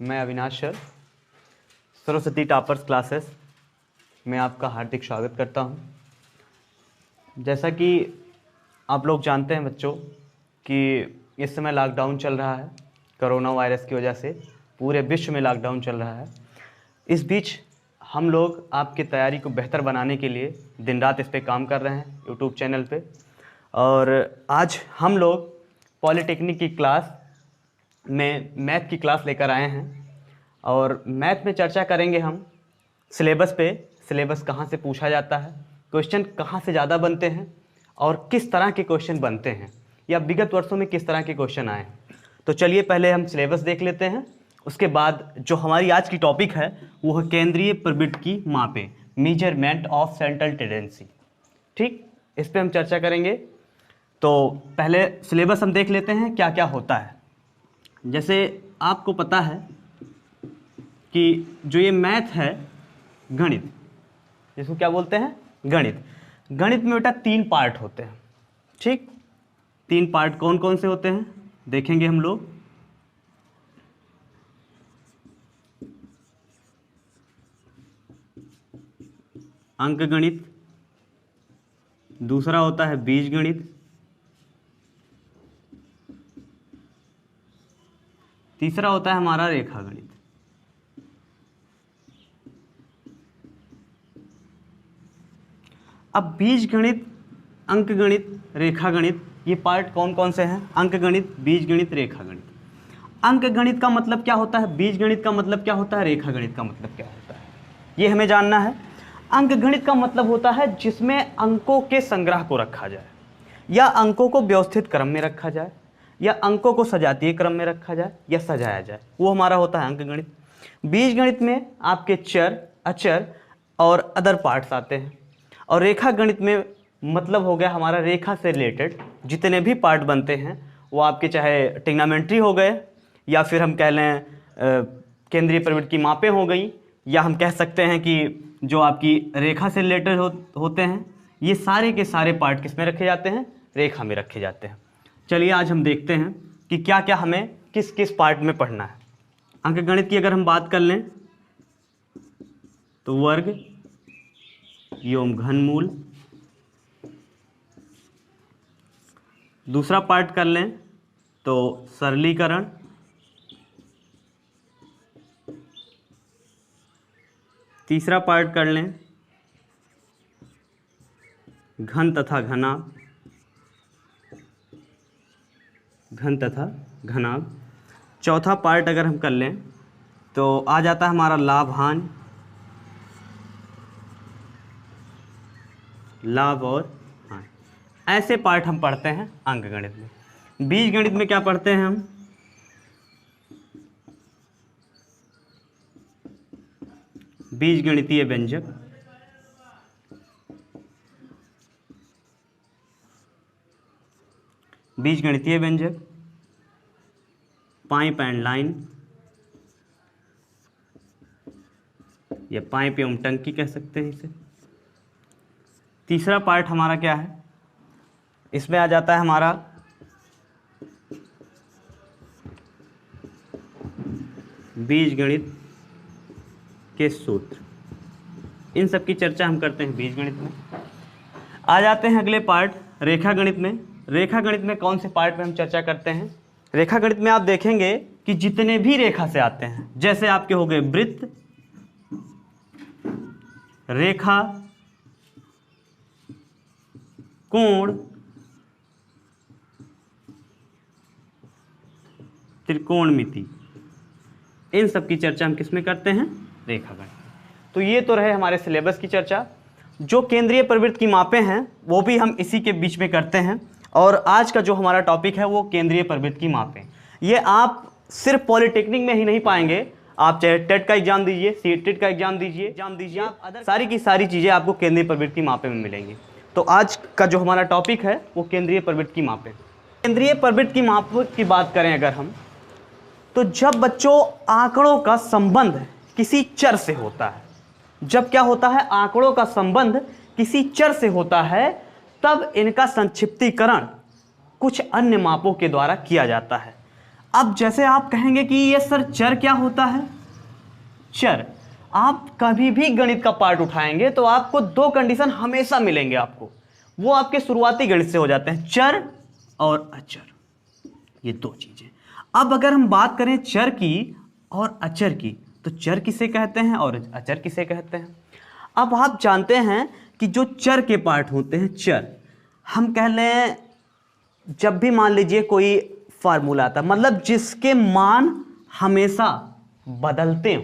मैं Avinash sir Saraswati toppers classes में आपका हार्दिक स्वागत करता हूं। जैसा कि आप लोग जानते हैं बच्चों कि इस समय लॉकडाउन चल रहा है, कोरोना वायरस की वजह से पूरे विश्व में लॉकडाउन चल रहा है। इस बीच हम लोग आपकी तैयारी को बेहतर बनाने के लिए दिन रात इस पे काम कर रहे हैं यूट्यूब चैनल पे। और आज हम लोग पॉलिटेक्निक की क्लास में मैथ की क्लास लेकर आए हैं और मैथ में चर्चा करेंगे हम सिलेबस पे। सिलेबस कहाँ से पूछा जाता है, क्वेश्चन कहाँ से ज़्यादा बनते हैं और किस तरह के क्वेश्चन बनते हैं या विगत वर्षों में किस तरह के क्वेश्चन आए हैं। तो चलिए पहले हम सिलेबस देख लेते हैं, उसके बाद जो हमारी आज की टॉपिक है वो है केंद्रीय प्रवृत्ति की मापें, मेजरमेंट ऑफ सेंट्रल टेंडेंसी। ठीक, इस पे हम चर्चा करेंगे। तो पहले सिलेबस हम देख लेते हैं क्या क्या होता है। जैसे आपको पता है कि जो ये मैथ है, गणित, जिसको क्या बोलते हैं, गणित। गणित में बेटा 3 पार्ट होते हैं। ठीक, 3 पार्ट कौन कौन से होते हैं देखेंगे हम लोग। अंक गणित, दूसरा होता है बीज गणित, तीसरा होता है हमारा रेखा गणित। अब बीज गणित, अंक गणित, रेखा गणित, ये पार्ट कौन कौन से हैं? अंक गणित, बीज गणित, रेखा गणित। अंक गणित का मतलब क्या होता है, बीज गणित का मतलब क्या होता है, रेखा गणित का मतलब क्या होता है, ये हमें जानना है। अंक गणित का मतलब होता है जिसमें अंकों के संग्रह को रखा जाए या अंकों को व्यवस्थित क्रम में रखा जाए या अंकों को सजातीय क्रम में रखा जाए या सजाया जाए, वो हमारा होता है अंक गणित। बीज गणित में आपके चर, अचर और अदर पार्ट्स आते हैं। और रेखा गणित में मतलब हो गया हमारा रेखा से रिलेटेड जितने भी पार्ट बनते हैं वो आपके चाहे ट्रिग्नोमेट्री हो गए या फिर हम कह लें केंद्रीय प्रवृत्ति की मापें हो गई, या हम कह सकते हैं कि जो आपकी रेखा से रिलेटेड होते हैं, ये सारे के सारे पार्ट किस में रखे जाते हैं, रेखा में रखे जाते हैं। चलिए आज हम देखते हैं कि क्या क्या हमें किस किस पार्ट में पढ़ना है। अंक गणित की अगर हम बात कर लें तो वर्ग एवं घनमूल, दूसरा पार्ट कर लें तो सरलीकरण, तीसरा पार्ट कर लें घन तथा घनाभ, घन तथा घनाभ। चौथा पार्ट अगर हम कर लें तो आ जाता है हमारा लाभ हानि, लाभ और हानि। ऐसे पार्ट हम पढ़ते हैं अंक गणित में। बीज गणित में क्या पढ़ते हैं हम, बीज गणितीय व्यंजक, बीज गणितीय व्यंजक, पाइप एंड लाइन या पाइप एवं टंकी कह सकते हैं इसे। तीसरा पार्ट हमारा क्या है, इसमें आ जाता है हमारा बीज गणित के सूत्र। इन सब की चर्चा हम करते हैं बीज गणित में। आ जाते हैं अगले पार्ट रेखा गणित में। रेखा गणित में कौन से पार्ट में हम चर्चा करते हैं? रेखा गणित में आप देखेंगे कि जितने भी रेखा से आते हैं, जैसे आपके हो गए वृत्त, रेखा, कोण, त्रिकोणमिति, इन सब की चर्चा हम किस में करते हैं, रेखा गणित। तो ये तो रहे हमारे सिलेबस की चर्चा। जो केंद्रीय प्रवृत्ति की मापें हैं वो भी हम इसी के बीच में करते हैं। और आज का जो हमारा टॉपिक है वो केंद्रीय प्रवृत्ति की मापें। ये आप सिर्फ पॉलिटेक्निक में ही नहीं पाएंगे, आप चाहे टेट का एग्जाम दीजिए, सीटेट का एग्जाम दीजिए, आप सारी की सारी चीज़ें आपको केंद्रीय प्रवृत्ति की मापें में मिलेंगी। तो आज का जो हमारा टॉपिक है वो केंद्रीय प्रवृत्ति की मापें। केंद्रीय प्रवृत्ति की माप की बात करें अगर हम, तो जब बच्चों आंकड़ों का संबंध किसी चर से होता है, जब क्या होता है, आंकड़ों का संबंध किसी चर से होता है, तब इनका संक्षिप्तीकरण कुछ अन्य मापों के द्वारा किया जाता है। अब जैसे आप कहेंगे कि ये सर चर क्या होता है, चर, आप कभी भी गणित का पार्ट उठाएंगे तो आपको दो कंडीशन हमेशा मिलेंगे आपको, वो आपके शुरुआती गणित से हो जाते हैं, चर और अचर, ये दो चीजें। अब अगर हम बात करें चर की और अचर की, तो चर किसे कहते हैं और अचर किसे कहते हैं। अब आप जानते हैं कि जो चर के पार्ट होते हैं, चर हम कह लें, जब भी मान लीजिए कोई फार्मूला आता है, मतलब जिसके मान हमेशा बदलते हो,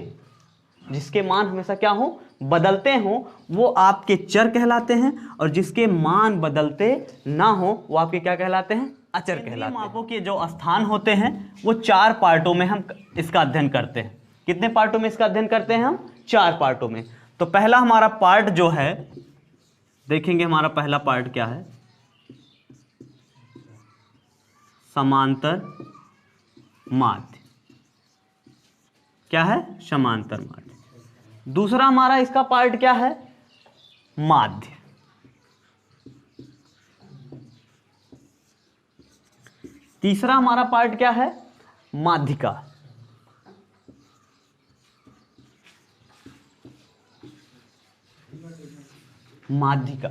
जिसके मान हमेशा क्या हो, बदलते हो, वो आपके चर कहलाते हैं, और जिसके मान बदलते ना हो वो आपके क्या कहलाते हैं, अचर कहलाते हैं। मापों के जो स्थान होते हैं वो चार पार्टों में हम इसका अध्ययन करते हैं। कितने पार्टों में इसका अध्ययन करते हैं हम, चार पार्टों में। तो पहला हमारा पार्ट जो है, देखेंगे हमारा पहला पार्ट क्या है, समांतर माध्य। क्या है, समांतर माध्य। दूसरा हमारा इसका पार्ट क्या है, माध्य। तीसरा हमारा पार्ट क्या है, माध्यिका। माध्यिका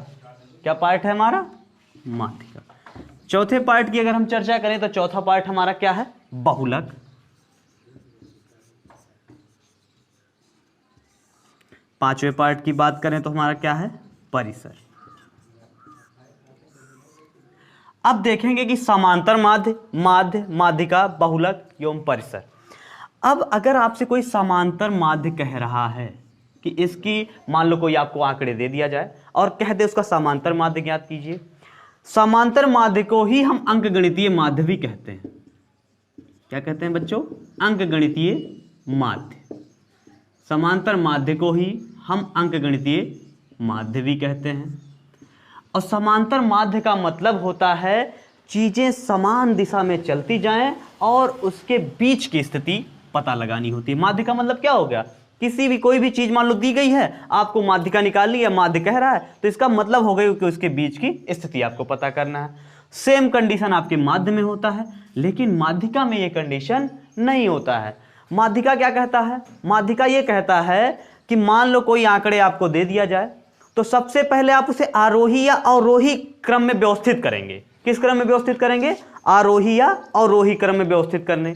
क्या पार्ट है हमारा, माध्यिका। चौथे पार्ट की अगर हम चर्चा करें तो चौथा पार्ट हमारा क्या है, बहुलक। पांचवें पार्ट की बात करें तो हमारा क्या है, परिसर। अब देखेंगे कि समांतर माध्य, माध्य, माध्यिका, बहुलक एवं परिसर। अब अगर आपसे कोई समांतर माध्य कह रहा है कि इसकी, मान लो कोई आपको आंकड़े दे दिया जाए और कह दे उसका समांतर माध्य ज्ञात कीजिए। समांतर माध्य को ही हम अंकगणितीय माध्य भी कहते हैं। क्या कहते हैं बच्चों, अंकगणितीय माध्य। समांतर माध्य को ही हम अंकगणितीय माध्य भी कहते हैं। और समांतर माध्य का मतलब होता है चीजें समान दिशा में चलती जाएं और उसके बीच की स्थिति पता लगानी होती है। माध्य का मतलब क्या हो गया, किसी भी कोई भी चीज मान लो दी गई है, आपको माध्यिका निकालनी है, माध्य कह रहा है, तो इसका मतलब हो गया कि उसके बीच की स्थिति आपको पता करना है। सेम कंडीशन आपके माध्य में होता है, लेकिन माध्यिका में ये कंडीशन नहीं होता है। माध्यिका क्या कहता है, माध्यिका ये कहता है कि मान लो कोई आंकड़े आपको दे दिया जाए, तो सबसे पहले आप उसे आरोही या अवरोही क्रम में व्यवस्थित करेंगे। किस क्रम में व्यवस्थित करेंगे, आरोही या अवरोही क्रम में व्यवस्थित करने।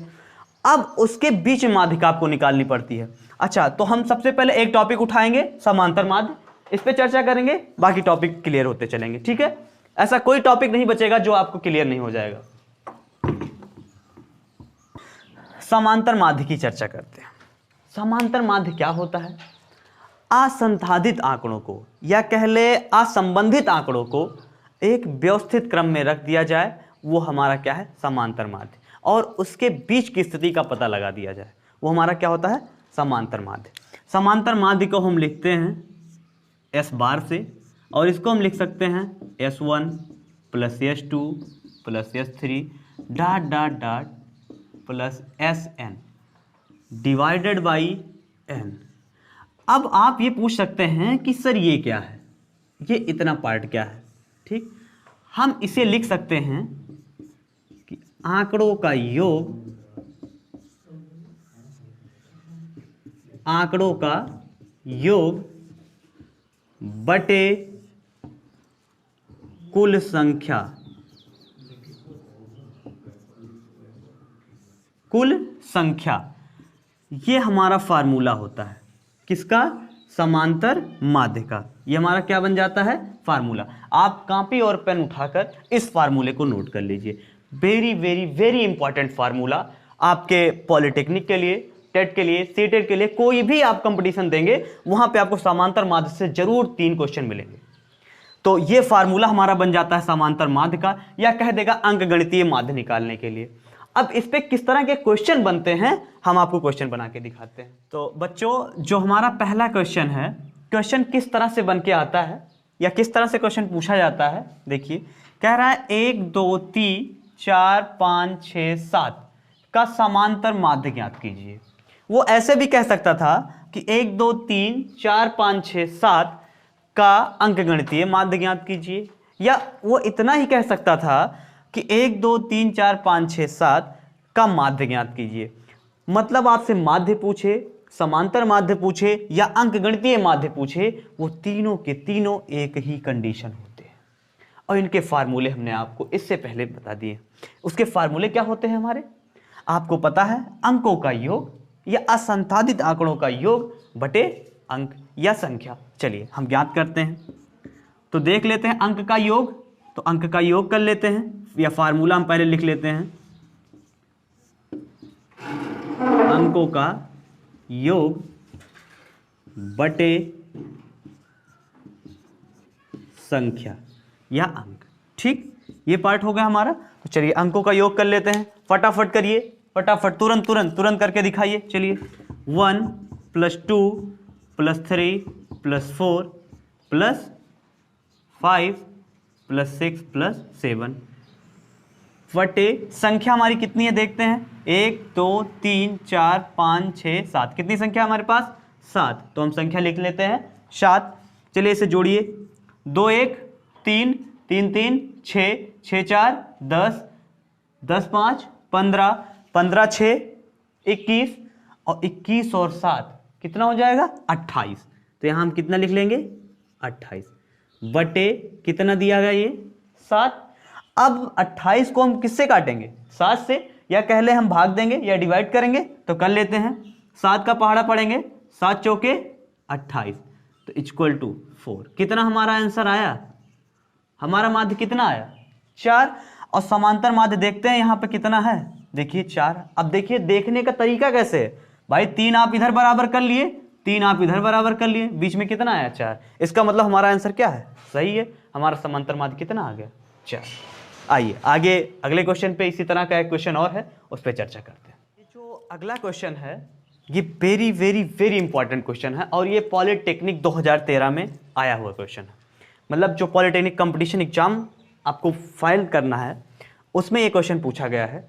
अब उसके बीच माध्यिका आपको निकालनी पड़ती है। अच्छा, तो हम सबसे पहले एक टॉपिक उठाएंगे, समांतर माध्य, इस पे चर्चा करेंगे, बाकी टॉपिक क्लियर होते चलेंगे, ठीक है। ऐसा कोई टॉपिक नहीं बचेगा जो आपको क्लियर नहीं हो जाएगा। समांतर माध्य की चर्चा करते हैं। समांतर माध्य क्या होता है, असंसाधित आंकड़ों को या कह ले असंबंधित आंकड़ों को एक व्यवस्थित क्रम में रख दिया जाए, वो हमारा क्या है, समांतर माध्य, और उसके बीच की स्थिति का पता लगा दिया जाए, वो हमारा क्या होता है, समांतर माध्य। समांतर माध्य को हम लिखते हैं S बार से, और इसको हम लिख सकते हैं S1 plus S2 plus S3 dot dot dot plus SN divided by N। अब आप ये पूछ सकते हैं कि सर ये क्या है, ये इतना पार्ट क्या है, ठीक। हम इसे लिख सकते हैं कि आंकड़ों का योग, आंकड़ों का योग बटे कुल संख्या, कुल संख्या, ये हमारा फार्मूला होता है। किसका, समांतर माध्य का। ये हमारा क्या बन जाता है, फार्मूला। आप कॉपी और पेन उठाकर इस फार्मूले को नोट कर लीजिए। Very very very important formula आपके पॉलिटेक्निक के लिए, टेट के लिए, सीटेट के लिए, कोई भी आप कंपटीशन देंगे वहां पे आपको समांतर माध्य से जरूर 3 क्वेश्चन मिलेंगे। तो ये फार्मूला हमारा बन जाता है समांतर माध्य का, या कह देगा अंकगणितीय माध्य निकालने के लिए। अब इस पे किस तरह के क्वेश्चन बनते हैं हम आपको क्वेश्चन बना के दिखाते हैं। तो बच्चों, जो हमारा पहला क्वेश्चन है, क्वेश्चन किस तरह से बन के आता है या किस तरह से क्वेश्चन पूछा जाता है, देखिए कह रहा है 1 2 3 4 5 6 7 का समांतर माध्य ज्ञात कीजिए। वो ऐसे भी कह सकता था कि 1 2 3 4 5 6 7 का अंकगणितीय माध्य ज्ञात कीजिए, या वो इतना ही कह सकता था कि 1 2 3 4 5 6 7 का माध्य ज्ञात कीजिए। मतलब आपसे माध्य पूछे, समांतर माध्य पूछे या अंकगणितीय माध्य पूछे, वो तीनों के तीनों एक ही कंडीशन होते हैं और इनके फार्मूले हमने आपको इससे पहले बता दिए। उसके फार्मूले क्या होते हैं हमारे, आपको पता है, अंकों का योग या असंसाधित आंकड़ों का योग बटे अंक या संख्या। चलिए हम ज्ञात करते हैं। तो देख लेते हैं अंक का योग, तो अंक का योग कर लेते हैं या फार्मूला हम पहले लिख लेते हैं। अंकों का योग बटे संख्या या अंक। ठीक, ये पार्ट हो गया हमारा। तो चलिए अंकों का योग कर लेते हैं, फटाफट करिए, फटाफट, तुरंत तुरंत तुरंत करके दिखाइए। चलिए 1 + 2 + 3 + 4 + 5 + 6 + 7 बटे संख्या हमारी कितनी है देखते हैं, 1 2 3 4 5 6 7। कितनी संख्या हमारे पास, 7। तो हम संख्या लिख लेते हैं 7। चलिए इसे जोड़िए, 2 1 3 3 3 6 6 4 10 10 5 15 15 6 21 और 21 और 7 कितना हो जाएगा, 28। तो यहाँ हम कितना लिख लेंगे, 28 बटे कितना दिया गया ये, 7। अब 28 को हम किससे काटेंगे, 7 से, या कह ले हम भाग देंगे या डिवाइड करेंगे। तो कर लेते हैं, 7 का पहाड़ा पड़ेंगे, 7 चौके 28, तो इक्वल टू 4। कितना हमारा आंसर आया, हमारा माध्य कितना आया, 4। और समांतर माध्य देखते हैं यहाँ पे कितना है, देखिए 4। अब देखिए देखने का तरीका कैसे है भाई, 3 आप इधर बराबर कर लिए, 3 आप इधर बराबर कर लिए, बीच में कितना आया, 4। इसका मतलब हमारा आंसर क्या है, सही है। हमारा समांतर माध्य कितना आ गया, 4। आइए आगे अगले क्वेश्चन पे इसी तरह का एक क्वेश्चन और है, उस पर चर्चा करते हैं। ये जो अगला क्वेश्चन है ये very very very important question है और ये पॉलिटेक्निक 2013 में आया हुआ क्वेश्चन है। मतलब जो पॉलिटेक्निक कंपटीशन एग्जाम आपको फाइल करना है उसमें ये क्वेश्चन पूछा गया है।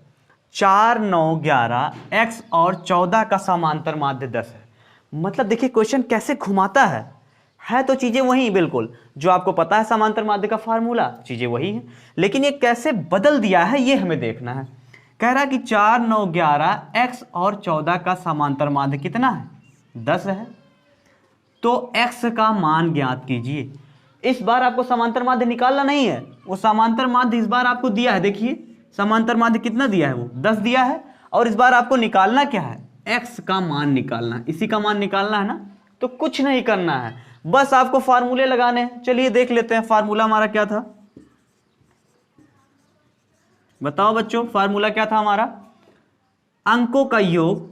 4 9 11 x और 14 का समांतर माध्य 10 है। मतलब देखिए क्वेश्चन कैसे घुमाता है तो चीजें वही बिल्कुल जो आपको पता है, समांतर माध्य का फार्मूला, चीजें वही हैं, लेकिन ये कैसे बदल दिया है ये हमें देखना है। कह रहा है कि 4 9 11 x और 14 का समांतर माध्य कितना है, 10 है। तो x का मान ज्ञात कीजिए। इस बार आपको समांतर माध्य निकालना नहीं है, वो समांतर माध्य इस बार आपको दिया है, देखिए समांतर माध्य कितना दिया है, वो 10 दिया है। और इस बार आपको निकालना क्या है, x का मान निकालना है, इसी का मान निकालना है ना। तो कुछ नहीं करना है, बस आपको फार्मूले लगाने हैं। चलिए देख लेते हैं फार्मूला हमारा क्या था, बताओ बच्चों फार्मूला क्या था हमारा, अंकों का योग,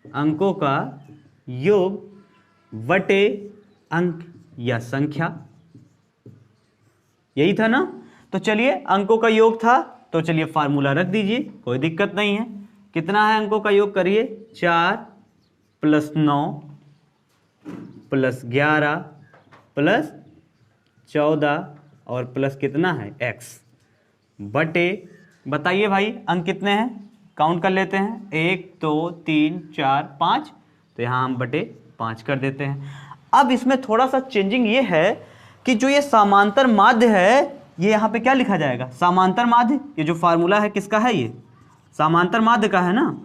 अंकों का योग बटे अंक या संख्या, यही था ना। तो चलिए अंकों का योग था, तो चलिए फार्मूला रख दीजिए, कोई दिक्कत नहीं है। कितना है अंकों का योग करिए, 4 + 9 + 11 + 14 और प्लस कितना है x बटे, बताइए भाई अंक कितने हैं, काउंट कर लेते हैं, 1 2 3 4 5। तो यहाँ हम बटे 5 कर देते हैं। अब इसमें थोड़ा सा चेंजिंग ये है कि जो ये समांतर माध्य है ये यहाँ पे क्या लिखा जाएगा, समांतर माध्य। ये जो फार्मूला है किसका है, ये समांतर माध्य का है ना,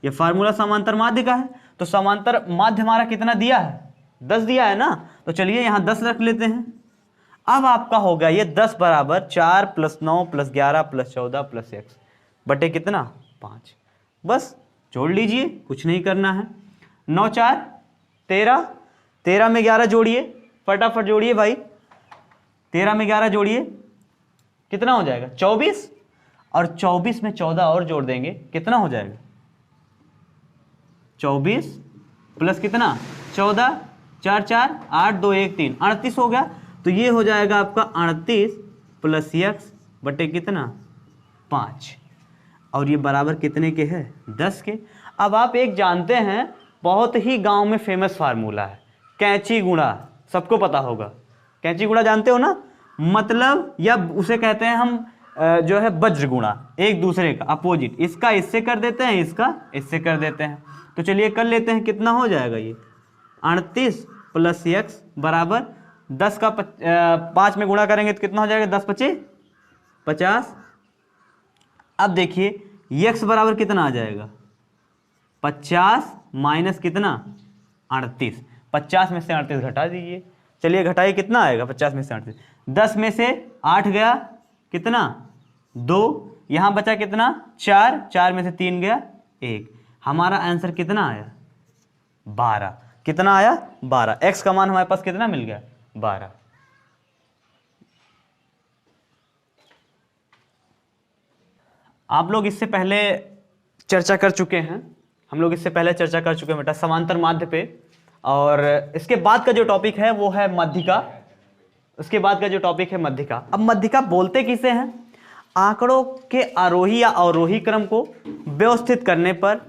ये फार्मूला समांतर माध्य का है। तो समांतर माध्य हमारा कितना दिया है, 10 दिया है ना। तो चलिए यहाँ 10 रख लेते हैं। अब आपका हो गया ये 10 बराबर 4 + 9 + 11 + 14 + x बटे कितना, 5। बस जोड़ लीजिए, कुछ नहीं करना है। 9 4 13, 13 में 11 जोड़िए, फटाफट जोड़िए भाई, 13 में 11 जोड़िए, कितना हो जाएगा 24, और 24 में 14 और जोड़ देंगे, कितना हो जाएगा 24 प्लस कितना 14, 4 4 8 2 1 3, 38 हो गया। तो ये हो जाएगा आपका 38 + x बटे कितना 5, और ये बराबर कितने के है, 10 के। अब आप एक जानते हैं बहुत ही गांव में फेमस फार्मूला है, कैंची गुणा, सबको पता होगा, कैंची गुणा जानते हो ना, मतलब या उसे कहते हैं हम जो है वज्र गुणा, एक दूसरे का अपोजिट, इसका इससे कर देते हैं, इसका इससे कर देते हैं। तो चलिए कर लेते हैं, कितना हो जाएगा ये 38 + x बराबर 10 का 5 में गुणा करेंगे तो कितना हो जाएगा, 10 × 5 = 50। अब देखिए x बराबर कितना आ जाएगा, 50 माइनस कितना 38। 50 में से 38 घटा दीजिए, चलिए घटाइए, कितना आएगा 50 में से 38, 10 में से 8 गया कितना 2, यहाँ बचा कितना 4, 4 में से 3 गया 1, हमारा आंसर कितना आया 12। कितना आया 12। x का मान हमारे पास कितना मिल गया 12। आप लोग इससे पहले चर्चा कर चुके हैं, हम लोग इससे पहले चर्चा कर चुके हैं बेटा समांतर माध्य पे, और इसके बाद का जो टॉपिक है वो है मध्यिका। उसके बाद का जो टॉपिक है मध्यिका। अब मध्यिका बोलते किसे हैं, आंकड़ों के आरोही या अवरोही क्रम को व्यवस्थित करने पर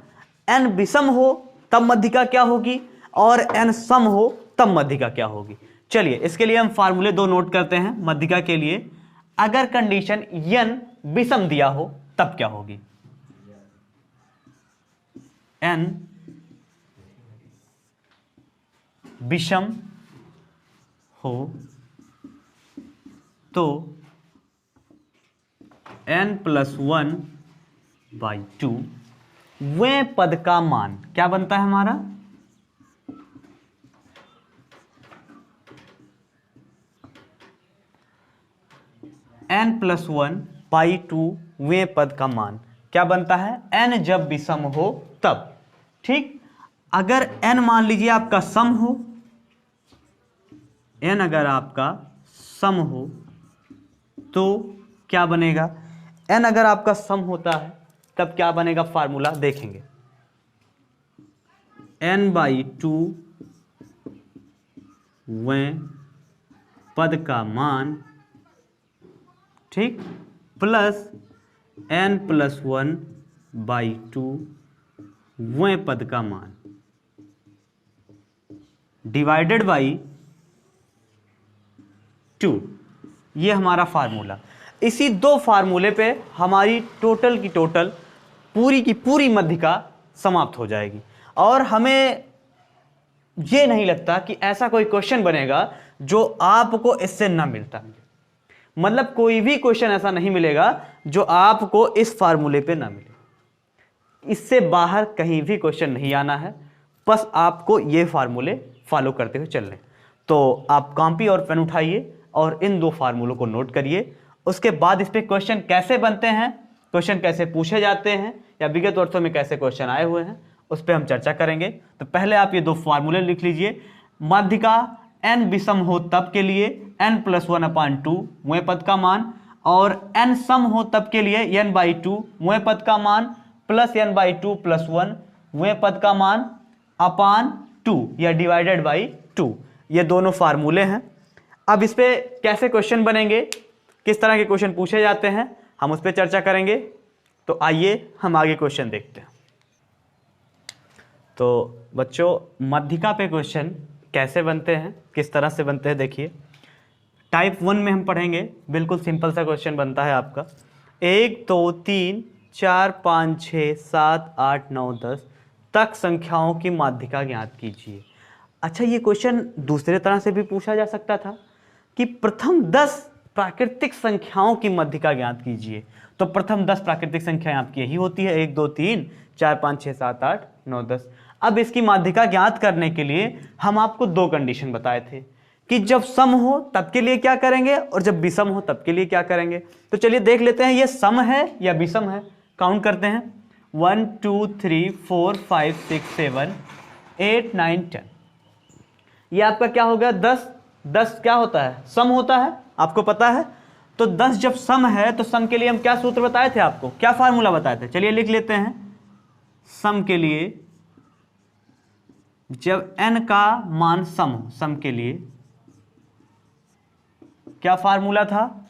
n विषम हो तब मध्यिका क्या होगी और n सम हो तब मध्यिका क्या होगी। चलिए इसके लिए हम फार्मूले दो नोट करते हैं मध्यिका के लिए। अगर कंडीशन n विषम दिया हो तब क्या होगी, n विषम हो तो n+1/2 वें पद का मान क्या बनता है हमारा, n+1/2 वें पद का मान क्या बनता है, n जब विषम हो तब। ठीक, अगर n मान लीजिए आपका सम हो, n अगर आपका सम हो तो क्या बनेगा, n अगर आपका सम होता है तब क्या बनेगा, फार्मूला देखेंगे, n/2 वें पद का मान, ठीक, प्लस n+1/2 वें पद का मान डिवाइडेड बाई 2। ये हमारा फार्मूला। इसी दो फार्मूले पे हमारी टोटल की टोटल पूरी की पूरी मध्यिका समाप्त हो जाएगी। और हमें ये नहीं लगता कि ऐसा कोई क्वेश्चन बनेगा जो आपको इससे ना मिलता, मतलब कोई भी क्वेश्चन ऐसा नहीं मिलेगा जो आपको इस फार्मूले पे ना मिले। इससे बाहर कहीं भी क्वेश्चन नहीं आना है, बस आपको ये फार्मूले फॉलो करते हुए चलने। तो आप कॉपी और पेन उठाइए और इन दो फार्मूलों को नोट करिए। उसके बाद इस पे क्वेश्चन कैसे बनते हैं, क्वेश्चन कैसे पूछे जाते हैं या विगत वर्षों में कैसे क्वेश्चन आए हुए हैं, उस पर हम चर्चा करेंगे। तो पहले आप ये दो फार्मूले लिख लीजिए। मध्यिका n विषम हो तब के लिए n+1/2 वें पद का मान, और n सम हो तब के लिए n/2 वें पद का मान प्लस n/2 + 1 वें पद का मान अपान 2 या डिवाइडेड बाई 2। ये दोनों फार्मूले हैं। अब इस पे कैसे क्वेश्चन बनेंगे, किस तरह के क्वेश्चन पूछे जाते हैं, हम उस पर चर्चा करेंगे। तो आइए हम आगे क्वेश्चन देखते हैं। तो बच्चों मध्यिका पे क्वेश्चन कैसे बनते हैं, किस तरह से बनते हैं, देखिए टाइप 1 में हम पढ़ेंगे। बिल्कुल सिंपल सा क्वेश्चन बनता है आपका 1 2 3 4 5 6 7 8 9 10 तक संख्याओं की माध्यिका ज्ञात कीजिए। अच्छा, ये क्वेश्चन दूसरे तरह से भी पूछा जा सकता था कि प्रथम 10 प्राकृतिक संख्याओं की माध्यिका ज्ञात कीजिए। तो प्रथम 10 प्राकृतिक संख्याएं आपकी यही होती है 1 2 3 4 5 6 7 8 9 10। अब इसकी माध्यिका ज्ञात करने के लिए हम आपको दो कंडीशन बताए थे कि जब सम हो तब के लिए क्या करेंगे और जब विषम हो तब के लिए क्या करेंगे। तो चलिए देख लेते हैं ये सम है या विषम है। काउंट करते हैं 1 2 3 4 5 6 7 8 9 10। ये आपका क्या हो गया 10। 10 क्या होता है, सम होता है, आपको पता है। तो 10 जब सम है तो सम के लिए हम क्या सूत्र बताए थे आपको, क्या फार्मूला बताए थे, चलिए लिख लेते हैं। सम के लिए जब n का मान सम हो, सम के लिए क्या फार्मूला था,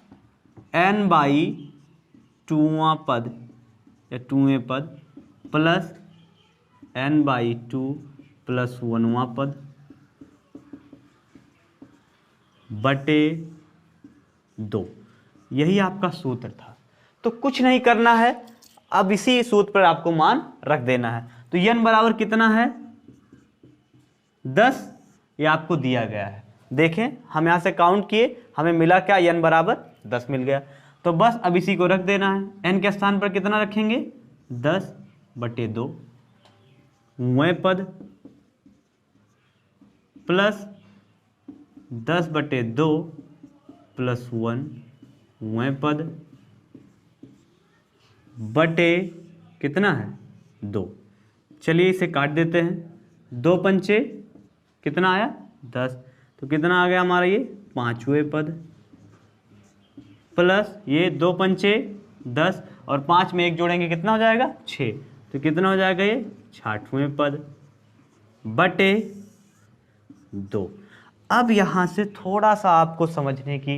n/2वां पद या 2वें पद प्लस n/2 + 1वां पद बटे 2। यही आपका सूत्र था। तो कुछ नहीं करना है, अब इसी सूत्र पर आपको मान रख देना है। तो n बराबर कितना है 10, ये आपको दिया गया है। देखें हम यहां से काउंट किए, हमें मिला क्या, n बराबर 10 मिल गया। तो बस अब इसी को रख देना है। n के स्थान पर कितना रखेंगे 10/2 वें पद प्लस 10/2 प्लस 1 वें पद बटे कितना है 2। चलिए इसे काट देते हैं। 2 पंचे कितना आया 10, तो कितना आ गया हमारा ये 5वें पद प्लस ये 2 पंचे 10 और 5 में 1 जोड़ेंगे कितना हो जाएगा 6, तो कितना हो जाएगा ये 6वें पद बटे 2। अब यहाँ से थोड़ा सा आपको समझने की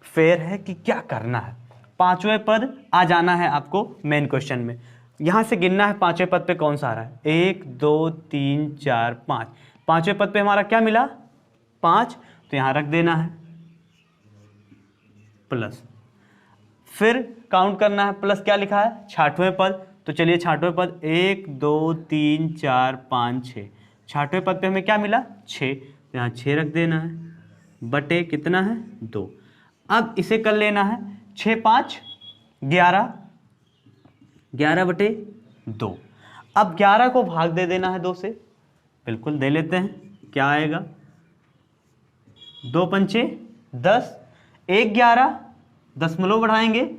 फेर है कि क्या करना है। 5वें पद आ जाना है आपको मेन क्वेश्चन में। यहाँ से गिनना है 5वें पद पे कौन सा आ रहा है 1 2 3 4 5। 5वें पद पे हमारा क्या मिला 5, तो यहाँ रख देना है प्लस, फिर काउंट करना है प्लस क्या लिखा है 6वें पद। तो चलिए 6वें पद 1 2 3 4 5 6। 6वें पद पे हमें क्या मिला 6, तो यहाँ 6 रख देना है बटे कितना है 2। अब इसे कर लेना है 6 5 11, 11/2। अब 11 को भाग दे देना है 2 से, बिल्कुल दे लेते हैं। क्या आएगा 2 पंचे 10, 1 11 दशमलव बढ़ाएंगे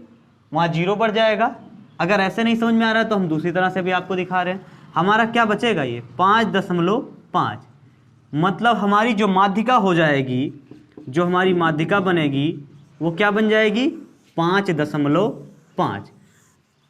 वहाँ 0 बढ़ जाएगा। अगर ऐसे नहीं समझ में आ रहा है तो हम दूसरी तरह से भी आपको दिखा रहे हैं। हमारा क्या बचेगा ये 5.5, मतलब हमारी जो माध्यिका हो जाएगी, जो हमारी माध्यिका बनेगी वो क्या बन जाएगी 5.5।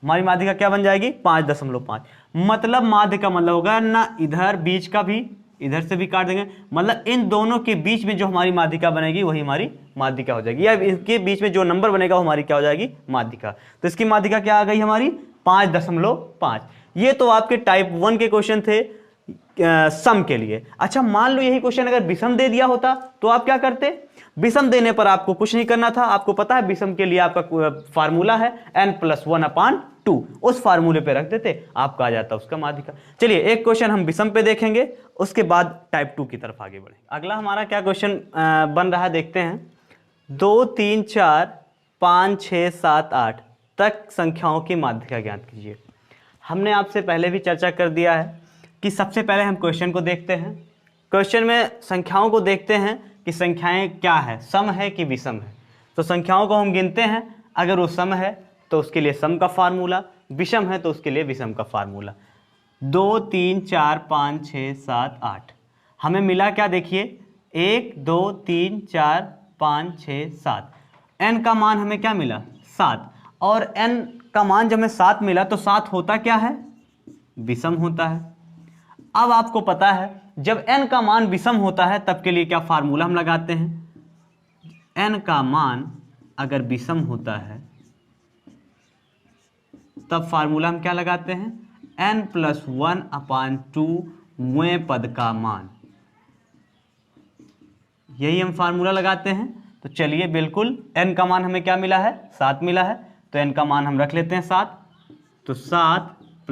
हमारी माध्यिका क्या बन जाएगी 5.5। मतलब माध्य का मतलब होगा ना इधर बीच का भी इधर से भी काट देंगे, मतलब इन दोनों के बीच में जो हमारी माध्यिका बनेगी वही हमारी माध्यिका हो जाएगी, या इसके बीच में जो नंबर बनेगा वो हमारी क्या हो जाएगी माध्यिका। तो इसकी माध्यिका क्या आ गई हमारी 5.5। ये तो आपके टाइप 1 के क्वेश्चन थे सम के लिए। अच्छा मान लो यही क्वेश्चन अगर विषम दे दिया होता तो आप क्या करते। विषम देने पर आपको कुछ नहीं करना था। आपको पता है विषम के लिए आपका फार्मूला है n+1/2, उस फार्मूले पे रख देते, आपका आ जाता उसका माध्यिका। चलिए एक क्वेश्चन हम विषम पे देखेंगे, उसके बाद टाइप 2 की तरफ आगे बढ़ेंगे। अगला हमारा क्या क्वेश्चन बन रहा है देखते हैं। 2 3 4 5 6 7 8 तक संख्याओं की माध्यिका ज्ञात कीजिए। हमने आपसे पहले भी चर्चा कर दिया है कि सबसे पहले हम क्वेश्चन को देखते हैं। क्वेश्चन में संख्याओं को देखते हैं कि संख्याएं क्या है, सम है कि विषम है। तो संख्याओं को हम गिनते हैं, अगर वो सम है तो उसके लिए सम का फार्मूला, विषम है तो उसके लिए विषम का फार्मूला। 2 3 4 5 6 7 8 हमें मिला क्या देखिए 1 2 3 4 5 6 7। n का मान हमें क्या मिला 7, और n का मान जब हमें 7 मिला तो 7 होता क्या है विषम होता है। अब आपको पता है जब n का मान विषम होता है तब के लिए क्या फार्मूला हम लगाते हैं। n का मान अगर विषम होता है तब फार्मूला हम क्या लगाते हैं n+1/2 वें पद का मान, यही हम फार्मूला लगाते हैं। तो चलिए बिल्कुल n का मान हमें क्या मिला है 7 मिला है, तो n का मान हम रख लेते हैं 7। तो 7 +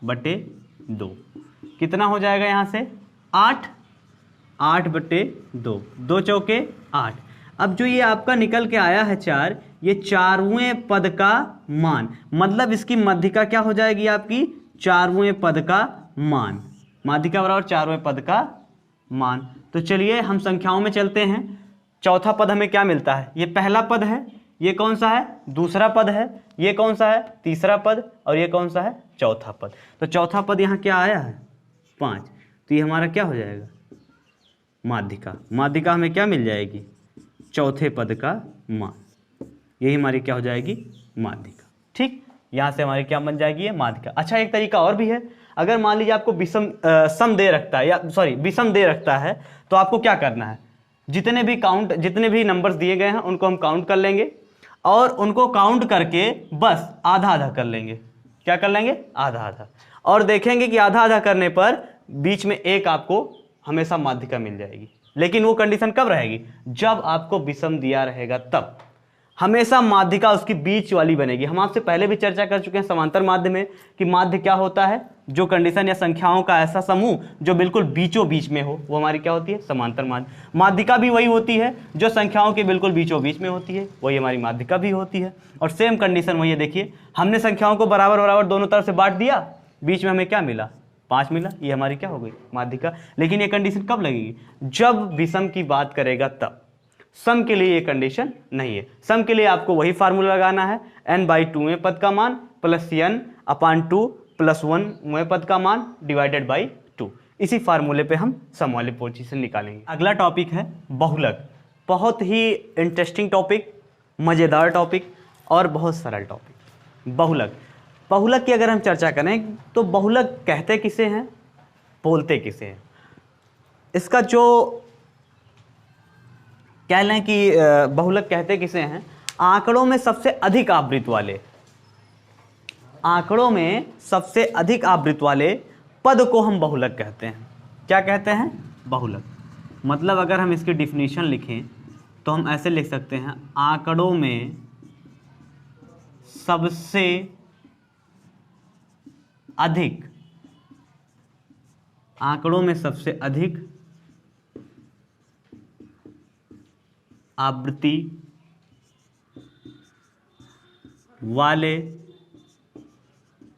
1/2 कितना हो जाएगा यहाँ से 8, 8/2, 2 चौके 8। अब जो ये आपका निकल के आया है 4, ये 4वें पद का मान, मतलब इसकी माध्यिका क्या हो जाएगी आपकी 4वें पद का मान, माध्यिका बराबर 4वें पद का मान। तो चलिए हम संख्याओं में चलते हैं। चौथा पद हमें क्या मिलता है, ये पहला पद है, ये कौन सा है दूसरा पद है, ये कौन सा है तीसरा पद, और ये कौन सा है चौथा पद। तो चौथा पद यहाँ क्या आया है 5, तो ये हमारा क्या हो जाएगा माध्यिका। माध्यिका हमें क्या मिल जाएगी चौथे पद का मान, यही हमारी क्या हो जाएगी माध्यिका। ठीक, यहाँ से हमारी क्या बन जाएगी ये माध्यिका। अच्छा एक तरीका और भी है, अगर मान लीजिए आपको सम दे रखता है, या सॉरी विषम दे रखता है, तो आपको क्या करना है जितने भी नंबर्स दिए गए हैं उनको हम काउंट कर लेंगे, और उनको काउंट करके बस आधा आधा कर लेंगे। क्या कर लेंगे आधा आधा, और देखेंगे कि आधा आधा करने पर बीच में एक आपको हमेशा माध्यिका मिल जाएगी। लेकिन वो कंडीशन कब रहेगी जब आपको विषम दिया रहेगा तब। हमेशा माध्यिका उसकी बीच वाली बनेगी। हम आपसे पहले भी चर्चा कर चुके हैं समांतर माध्य में कि माध्य क्या होता है, जो कंडीशन या संख्याओं का ऐसा समूह जो बिल्कुल बीचों बीच में हो, वो हमारी क्या होती है, समांतर माध्य। माध्यिका भी वही होती है जो संख्याओं के बिल्कुल बीचों बीच में होती है, वही हमारी माध्यिका भी होती है। और सेम कंडीशन वही है, देखिए हमने संख्याओं को बराबर बराबर दोनों तरफ से बांट दिया, बीच में हमें क्या मिला, 5 मिला, ये हमारी क्या हो गई, माध्यिका। लेकिन ये कंडीशन कब लगेगी, जब विषम की बात करेगा तब। सम के लिए ये कंडीशन नहीं है। सम के लिए आपको वही फार्मूला लगाना है, n/2वें पद का मान प्लस n/2 प्लस 1वें पद का मान डिवाइडेड बाई 2। इसी फार्मूले पे हम सम वाली पोजीशन निकालेंगे। अगला टॉपिक है बहुलक। बहुत ही इंटरेस्टिंग टॉपिक, मज़ेदार टॉपिक और बहुत सरल टॉपिक। बहुलक, बहुलक की अगर हम चर्चा करें तो बहुलक कहते किसे हैं, बोलते किसे हैं। इसका जो कह लें कि बहुलक कहते किसे हैं, आंकड़ों में सबसे अधिक आवृत्ति वाले, आंकड़ों में सबसे अधिक आवृत्ति वाले पद को हम बहुलक कहते हैं। क्या कहते हैं, बहुलक। मतलब अगर हम इसकी डिफिनीशन लिखें तो हम ऐसे लिख सकते हैं, आंकड़ों में सबसे अधिक, आंकड़ों में सबसे अधिक आवृत्ति वाले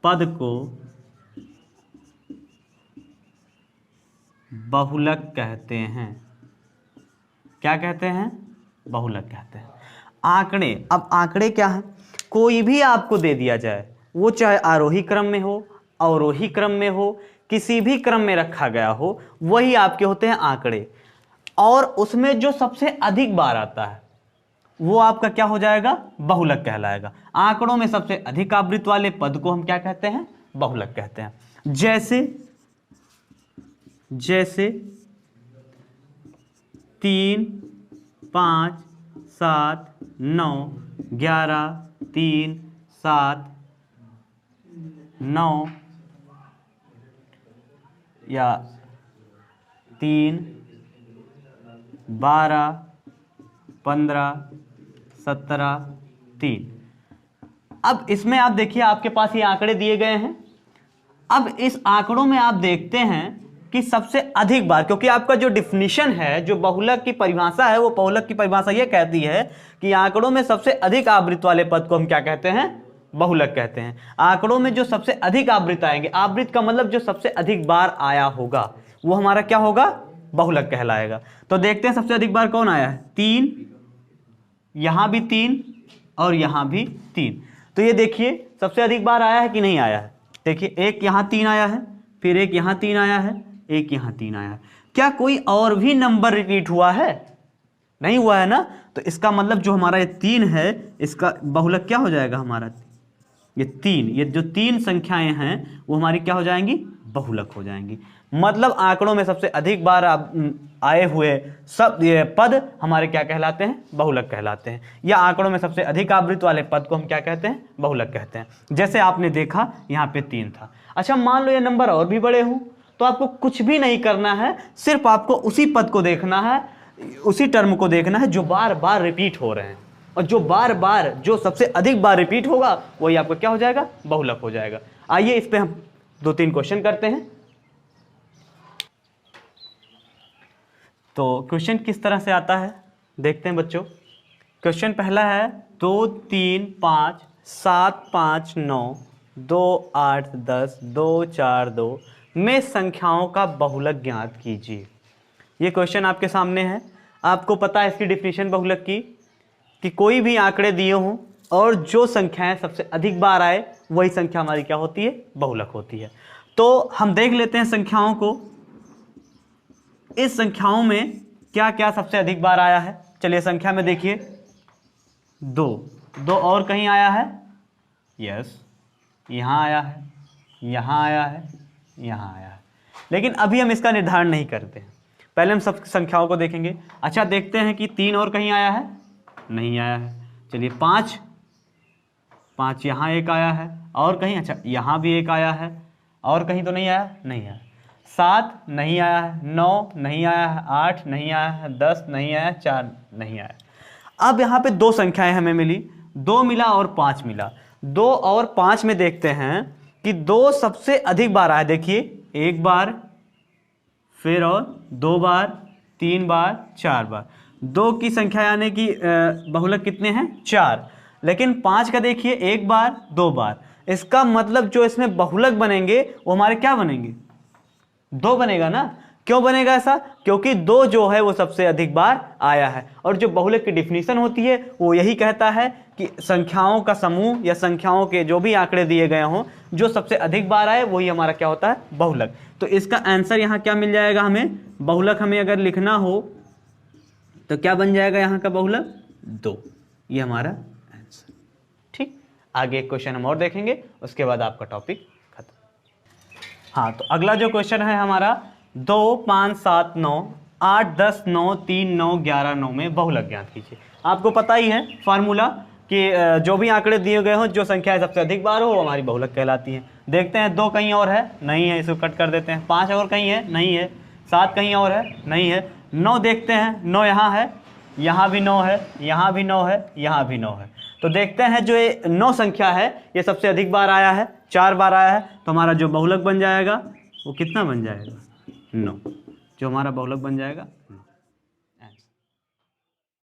पद को बहुलक कहते हैं। क्या कहते हैं, बहुलक कहते हैं। आंकड़े, अब आंकड़े क्या है, कोई भी आपको दे दिया जाए, वो चाहे आरोही क्रम में हो, अवरोही क्रम में हो, किसी भी क्रम में रखा गया हो, वही आपके होते हैं आंकड़े। और उसमें जो सबसे अधिक बार आता है वो आपका क्या हो जाएगा, बहुलक कहलाएगा। आंकड़ों में सबसे अधिक आवृत्ति वाले पद को हम क्या कहते हैं, बहुलक कहते हैं। जैसे जैसे 3, 5, 7, 9, 11, 3, 7, 9 या 3, 12, 15, 17, 3। अब इसमें आप देखिए आपके पास ये आंकड़े दिए गए हैं। अब इस आंकड़ों में आप देखते हैं कि सबसे अधिक बार, क्योंकि आपका जो डिफिनीशन है, जो बहुलक की परिभाषा है, वो बहुलक की परिभाषा ये कहती है कि आंकड़ों में सबसे अधिक आवृत्ति वाले पद को हम क्या कहते हैं, बहुलक कहते हैं। आंकड़ों में जो सबसे अधिक आवृत्ति आएंगे, आवृत्ति का मतलब जो सबसे अधिक बार आया होगा, वो हमारा क्या होगा, बहुलक कहलाएगा। तो देखते हैं सबसे अधिक बार कौन आया है, 3, यहां भी 3 और यहां भी 3। तो ये देखिए सबसे अधिक बार आया है कि नहीं आया है। देखिए एक यहां 3 आया है, फिर एक यहां 3 आया है, एक यहां 3 आया है। क्या कोई और भी नंबर रिपीट हुआ है, नहीं हुआ है ना। तो इसका मतलब जो हमारा ये 3 है, इसका बहुलक क्या हो जाएगा हमारा, ये 3, ये जो 3 संख्याएं हैं वो हमारी क्या हो जाएंगी, बहुलक हो जाएंगी। मतलब आंकड़ों में सबसे अधिक बार आए हुए सब ये पद हमारे क्या कहलाते हैं, बहुलक कहलाते हैं। या आंकड़ों में सबसे अधिक आवृत्ति वाले पद को हम क्या कहते हैं, बहुलक कहते हैं। जैसे आपने देखा यहाँ पे 3 था। अच्छा मान लो ये नंबर और भी बड़े हों, तो आपको कुछ भी नहीं करना है, सिर्फ आपको उसी पद को देखना है, उसी टर्म को देखना है जो बार बार रिपीट हो रहे हैं। और जो बार बार, जो सबसे अधिक बार रिपीट होगा वही आपका क्या हो जाएगा, बहुलक हो जाएगा। आइए इस पे हम 2-3 क्वेश्चन करते हैं। तो क्वेश्चन किस तरह से आता है देखते हैं बच्चों। क्वेश्चन पहला है 2, 3, 5, 7, 5, 9, 2, 8, 10, 2, 4, 2 में संख्याओं का बहुलक ज्ञात कीजिए। ये क्वेश्चन आपके सामने है। आपको पता है इसकी डिफिनीशन बहुलक की, कि कोई भी आंकड़े दिए हों और जो संख्याएं सबसे अधिक बार आए वही संख्या हमारी क्या होती है, बहुलक होती है। तो हम देख लेते हैं संख्याओं को। इस संख्याओं में क्या क्या सबसे अधिक बार आया है। चलिए संख्या में देखिए 2 और कहीं आया है, यस, यहाँ आया है, यहाँ आया है, यहाँ आया है। लेकिन अभी हम इसका निर्धारण नहीं करते हैं, पहले हम सब संख्याओं को देखेंगे। अच्छा देखते हैं कि 3 और कहीं आया है, नहीं आया है। चलिए 5 यहाँ एक आया है और कहीं, अच्छा यहाँ भी एक आया है और कहीं तो नहीं आया, नहीं आया। 7 नहीं आया है, 9 नहीं आया है, 8 नहीं आया है, 10 नहीं आया, 4 नहीं आया। अब यहाँ पे दो संख्याएं हमें मिली, 2 मिला और 5 मिला। 2 और 5 में देखते हैं कि 2 सबसे अधिक बार आया। देखिए, 1 बार, फिर और 2 बार, 3 बार, 4 बार। 2 की संख्या यानी कि बहुलक कितने हैं? 4। लेकिन 5 का देखिए, 1 बार, 2 बार। इसका मतलब जो इसमें बहुलक बनेंगे वो हमारे क्या बनेंगे? 2 बनेगा ना। क्यों बनेगा ऐसा? क्योंकि 2 जो है वो सबसे अधिक बार आया है। और जो बहुलक की डिफिनीशन होती है वो यही कहता है कि संख्याओं का समूह या संख्याओं के जो भी आंकड़े दिए गए हों, जो सबसे अधिक बार आए वही हमारा क्या होता है? बहुलक। तो इसका आंसर यहाँ क्या मिल जाएगा हमें? बहुलक हमें अगर लिखना हो तो क्या बन जाएगा यहाँ का बहुलक? 2। ये हमारा आंसर। ठीक, आगे एक क्वेश्चन हम और देखेंगे, उसके बाद आपका टॉपिक खत्म। हाँ, तो अगला जो क्वेश्चन है हमारा 2, 5, 7, 9, 8, 10, 9, 3, 9, 11, 9 में बहुलक ज्ञात कीजिए। आपको पता ही है फार्मूला कि जो भी आंकड़े दिए गए हों, जो संख्या सबसे अधिक बार हो वो हमारी बहुलक कहलाती है। देखते हैं 2 कहीं और है, नहीं है, इसको कट कर देते हैं। 5 और कहीं है, नहीं है। 7 कहीं और है, नहीं है। 9 देखते हैं, 9 यहाँ है, यहाँ भी 9 है, यहाँ भी 9 है, यहाँ भी 9 है। तो देखते हैं जो ये 9 संख्या है ये सबसे अधिक बार आया है, 4 बार आया है। तो हमारा जो बहुलक बन जाएगा वो कितना बन जाएगा? 9। जो हमारा बहुलक बन जाएगा 9।